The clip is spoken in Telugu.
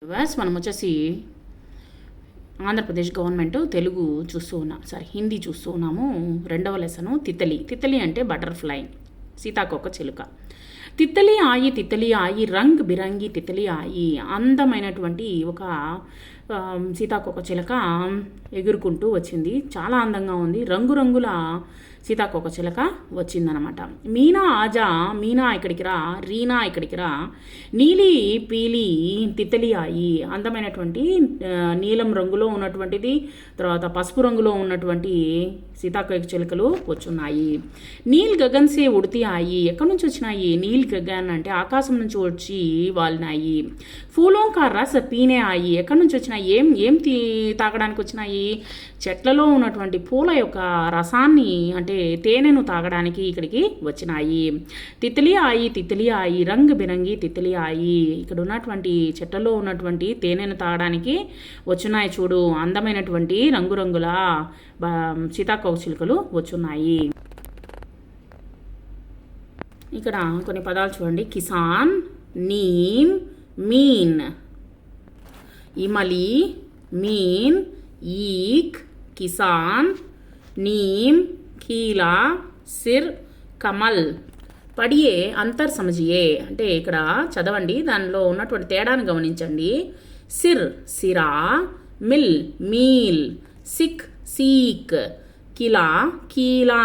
వ్యూవర్స్ మనం వచ్చేసి ఆంధ్రప్రదేశ్ గవర్నమెంట్ తెలుగు హిందీ చూస్తూ ఉన్నాము. రెండవ లెసను తితలి అంటే బటర్ఫ్లై, సీతాకోక చిలుక. తిత్తలి ఆయి రంగ్ బిరంగి తితలి ఆయి, అందమైనటువంటి ఒక సీతాకోక చిలుక ఎగురుకుంటూ వచ్చింది. చాలా అందంగా ఉంది. రంగురంగుల సీతాకోక చిలుక వచ్చిందనమాట. మీనా ఆజా, మీనా ఇక్కడికి రా, రీనా ఇక్కడికి రా, నీలి పీలి తితలి ఆయి, అందమైనటువంటి నీలం రంగులో ఉన్నటువంటిది, తర్వాత పసుపు రంగులో ఉన్నటువంటి సీతాకోక చిలుకలు వచ్చున్నాయి. నీల్ గగన్ సే ఉడితి ఆయి, ఎక్కడి నుంచి వచ్చినాయి? నీల్ గగన్ అంటే ఆకాశం నుంచి వచ్చి వాలినాయి. ఫూలోం కా రస పీనే ఆయి, ఎక్కడి నుంచి వచ్చినాయి? ఏం తాగడానికి వచ్చినాయి? చెట్లలో ఉన్నటువంటి పూల యొక్క రసాన్ని అంటే తేనెను తాగడానికి ఇక్కడికి వచ్చినాయి. తితలి ఆయి రంగ్ బిరంగి తితలి ఆయి, ఇక్కడ ఉన్నటువంటి చెట్లలో ఉన్నటువంటి తేనెను తాగడానికి వచ్చున్నాయి. చూడు, అందమైనటువంటి రంగురంగుల సీతాకోక చిలుకలు వచ్చున్నాయి. ఇక్కడ కొన్ని పదాలు చూడండి. కిసాన్, నీమ్, మీన్. ఇమలి, మీన్, ఈక్, కిసాన్, నీమ్, కీలా, సిర్, కమల్. పడియే అంతర్ సమజియే అంటే ఇక్కడ చదవండి, దానిలో ఉన్నటువంటి తేడాను గమనించండి. సిర్ సిరా, మిల్ మీల్, సిక్ సీక్, కిలా కీలా.